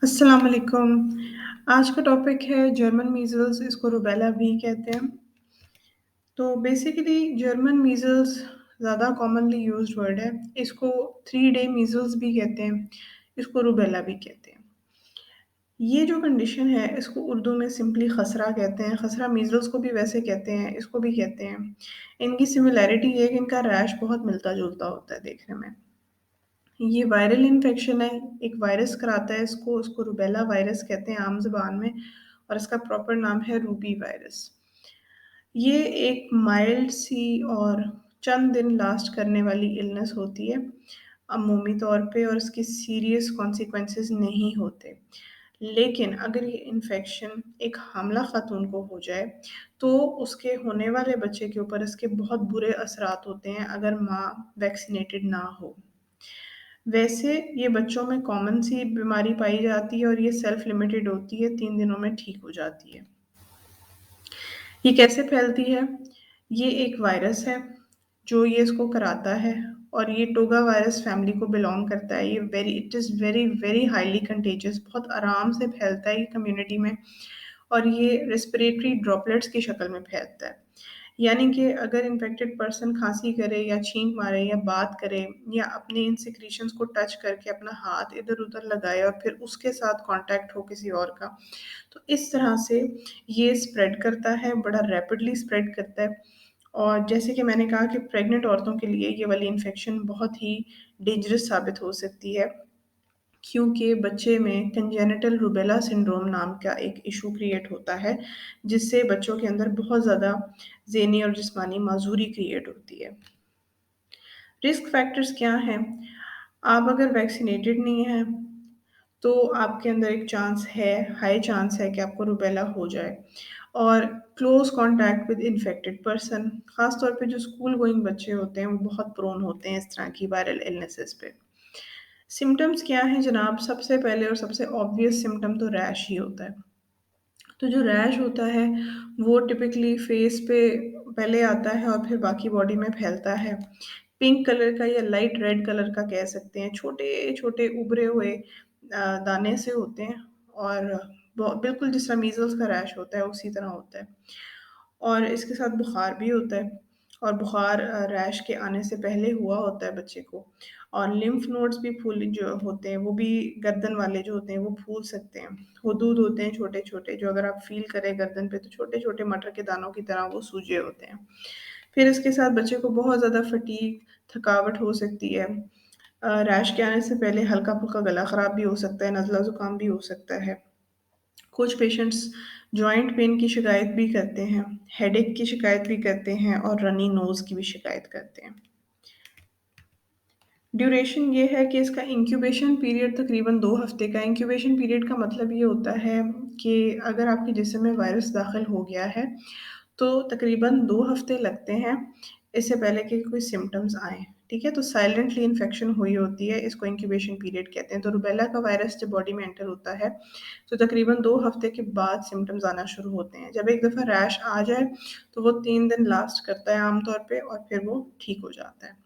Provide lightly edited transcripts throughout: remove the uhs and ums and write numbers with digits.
السلام علیکم۔ آج کا ٹاپک ہے جرمن میزلز، اس کو روبیلا بھی کہتے ہیں۔ تو بیسیکلی جرمن میزلز زیادہ کامنلی یوزڈ ورڈ ہے۔ اس کو 3 ڈے میزلز بھی کہتے ہیں، اس کو روبیلا بھی کہتے ہیں۔ یہ جو کنڈیشن ہے اس کو اردو میں سمپلی خسرہ کہتے ہیں۔ خسرہ میزلز کو بھی ویسے کہتے ہیں، اس کو بھی کہتے ہیں۔ ان کی سملیرٹی یہ ہے کہ ان کا ریش بہت ملتا جلتا ہوتا ہے دیکھنے میں۔ یہ وائرل انفیکشن ہے، ایک وائرس کراتا ہے اس کو روبیلا وائرس کہتے ہیں عام زبان میں، اور اس کا پراپر نام ہے روبی وائرس۔ یہ ایک مائلڈ سی اور چند دن لاسٹ کرنے والی النس ہوتی ہے عمومی طور پہ، اور اس کی سیریس کانسیکوینسز نہیں ہوتے۔ لیکن اگر یہ انفیکشن ایک حاملہ خاتون کو ہو جائے تو اس کے ہونے والے بچے کے اوپر اس کے بہت برے اثرات ہوتے ہیں اگر ماں ویکسینیٹڈ نہ ہو۔ ویسے یہ بچوں میں کامن سی بیماری پائی جاتی ہے اور یہ سیلف لمیٹڈ ہوتی ہے، 3 دنوں میں ٹھیک ہو جاتی ہے۔ یہ کیسے پھیلتی ہے؟ یہ ایک وائرس ہے جو یہ اس کو کراتا ہے، اور یہ ٹوگا وائرس فیملی کو بلونگ کرتا ہے۔ یہ it is very very highly contagious, بہت آرام سے پھیلتا ہے یہ کمیونٹی میں، اور یہ ریسپریٹری ڈراپلیٹس کی شکل میں پھیلتا ہے۔ یعنی کہ اگر انفیکٹڈ پرسن کھانسی کرے یا چھینک مارے یا بات کرے یا اپنے ان سیکریشنز کو ٹچ کر کے اپنا ہاتھ ادھر ادھر لگائے اور پھر اس کے ساتھ کانٹیکٹ ہو کسی اور کا، تو اس طرح سے یہ سپریڈ کرتا ہے، بڑا ریپڈلی سپریڈ کرتا ہے۔ اور جیسے کہ میں نے کہا کہ پریگننٹ عورتوں کے لیے یہ والی انفیکشن بہت ہی ڈینجرس ثابت ہو سکتی ہے، کیونکہ بچے میں کنجینٹل روبیلا سنڈروم نام کا ایک ایشو کریٹ ہوتا ہے، جس سے بچوں کے اندر بہت زیادہ ذہنی اور جسمانی معذوری کریٹ ہوتی ہے۔ رسک فیکٹرز کیا ہیں؟ آپ اگر ویکسینیٹڈ نہیں ہیں تو آپ کے اندر ایک ہائی چانس ہے کہ آپ کو روبیلا ہو جائے، اور close contact with infected person, خاص طور پہ جو اسکول گوئنگ بچے ہوتے ہیں وہ بہت پرون ہوتے ہیں اس طرح کی وائرل النیسز پہ۔ سمٹمز کیا ہیں جناب؟ سب سے پہلے اور سب سے آبویس سمٹم تو ریش ہی ہوتا ہے۔ تو جو ریش ہوتا ہے وہ ٹپکلی فیس پہ پہلے آتا ہے اور پھر باقی باڈی میں پھیلتا ہے۔ پنک کلر کا یا لائٹ ریڈ کلر کا کہہ سکتے ہیں، چھوٹے چھوٹے ابھرے ہوئے دانے سے ہوتے ہیں، اور بالکل جس طرح میزلز کا ریش ہوتا ہے اسی طرح ہوتا ہے۔ اور اس کے ساتھ بخار بھی ہوتا ہے، اور بخار ریش کے آنے سے پہلے ہوا ہوتا ہے بچے کو۔ اور لمف نوڈز بھی پھول جو ہوتے ہیں وہ بھی گردن والے جو ہوتے ہیں وہ پھول سکتے ہیں۔ حدود ہوتے ہیں چھوٹے چھوٹے، جو اگر آپ فیل کریں گردن پہ تو چھوٹے چھوٹے مٹر کے دانوں کی طرح وہ سوجے ہوتے ہیں۔ پھر اس کے ساتھ بچے کو بہت زیادہ فٹیگ، تھکاوٹ ہو سکتی ہے۔ ریش کے آنے سے پہلے ہلکا پھلکا گلا خراب بھی ہو سکتا ہے، نزلہ زکام بھی ہو سکتا ہے۔ کچھ پیشنٹس جوائنٹ پین کی شکایت بھی کرتے ہیں، ہیڈ ایک کی شکایت بھی کرتے ہیں، اور رنی نوز کی بھی شکایت کرتے ہیں۔ ڈیوریشن یہ ہے کہ اس کا انکیوبیشن پیریڈ تقریباً 2 ہفتے کا۔ انکیوبیشن پیریڈ کا مطلب یہ ہوتا ہے کہ اگر آپ کے جسم میں وائرس داخل ہو گیا ہے تو تقریباً 2 ہفتے لگتے ہیں اس سے پہلے کہ کوئی سمٹمز آئیں، ٹھیک ہے؟ تو سائلنٹلی انفیکشن ہوئی ہوتی ہے، اس کو انکیوبیشن پیریڈ کہتے ہیں۔ تو روبیلا کا وائرس جب باڈی میں انٹر ہوتا ہے تو تقریباً 2 ہفتے کے بعد سمٹمز آنا شروع ہوتے ہیں۔ جب ایک دفعہ ریش آ جائے تو وہ 3 دن لاسٹ کرتا ہے عام طور پہ، اور پھر وہ ٹھیک ہو جاتا ہے۔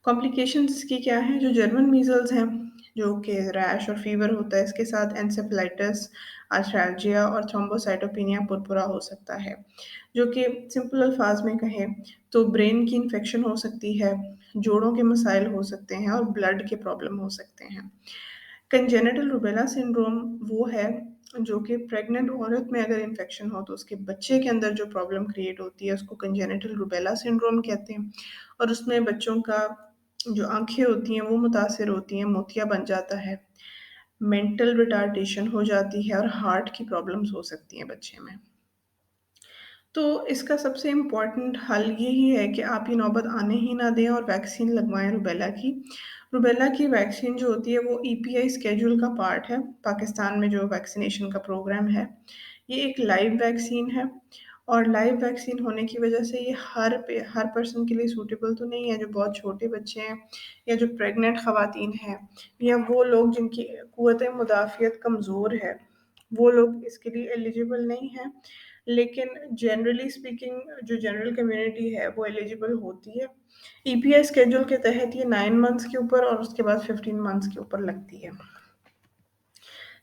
کمپلیکیشنز کی کیا ہیں؟ جو جرمن میزلز ہیں، جو کہ ریش اور فیور ہوتا ہے، اس کے ساتھ انسیفلائٹس، آرتھرالجیا اور تھرومبوسائٹوپینیا پرپورا ہو سکتا ہے، جو کہ سمپل الفاظ میں کہیں تو برین کی انفیکشن ہو سکتی ہے، جوڑوں کے مسائل ہو سکتے ہیں، اور بلڈ کے پرابلم ہو سکتے ہیں۔ کنجینٹل روبیلا سنڈروم وہ ہے جو کہ پریگننٹ عورت میں اگر انفیکشن ہو تو اس کے بچے کے اندر جو پرابلم کریٹ ہوتی ہے اس کو کنجینٹل روبیلا سنڈروم کہتے ہیں، اور اس میں بچوں کا جو آنکھیں ہوتی ہیں وہ متاثر ہوتی ہیں، موتیا بن جاتا ہے، مینٹل ریٹارڈیشن ہو جاتی ہے، اور ہارٹ کی پرابلمز ہو سکتی ہیں بچے میں۔ تو اس کا سب سے امپورٹنٹ حل یہی ہے کہ آپ یہ نوبت آنے ہی نہ دیں اور ویکسین لگوائیں روبیلا کی۔ روبیلا کی ویکسین جو ہوتی ہے وہ EPI اسکیجول کا پارٹ ہے، پاکستان میں جو ویکسینیشن کا پروگرام ہے۔ یہ ایک لائیو ویکسین ہے، اور لائیو ویکسین ہونے کی وجہ سے یہ ہر پرسن کے لیے سوٹیبل تو نہیں ہے۔ جو بہت چھوٹے بچے ہیں، یا جو پریگننٹ خواتین ہیں، یا وہ لوگ جن کی قوت مدافعت کمزور ہے، وہ لوگ اس کے لیے ایلیجیبل نہیں ہیں۔ لیکن جنرلی اسپیکنگ جو جنرل کمیونٹی ہے وہ ایلیجیبل ہوتی ہے۔ EPI اسکیجول کے تحت یہ 9 منتھس کے اوپر اور اس کے بعد 15 منتھس کے اوپر لگتی ہے۔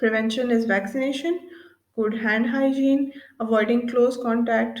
Prevention is vaccination, good hand hygiene, avoiding close contact.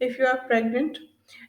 If you are pregnant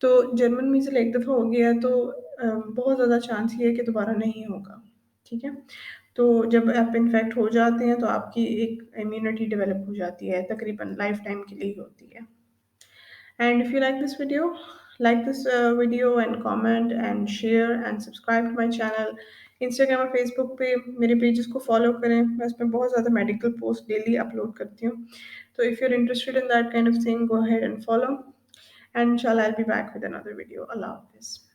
تو جرمن میزل ایک دفعہ ہو گیا تو بہت زیادہ چانس یہ ہے کہ دوبارہ نہیں ہوگا، ٹھیک ہے؟ تو جب آپ انفیکٹ ہو جاتے ہیں تو آپ کی ایک امیونٹی ڈیولپ ہو جاتی ہے، تقریباً لائف ٹائم کے لیے ہوتی ہے۔ And if you like this video and comment and share and subscribe to my channel. Instagram اور فیس بک پہ میرے پیجز کو فالو کریں، میں اس میں بہت زیادہ میڈیکل پوسٹ ڈیلی اپلوڈ کرتی ہوں، تو if you're interested in that kind of thing, go ahead and follow. And inshallah I'll be back with another video. Allah Hafiz.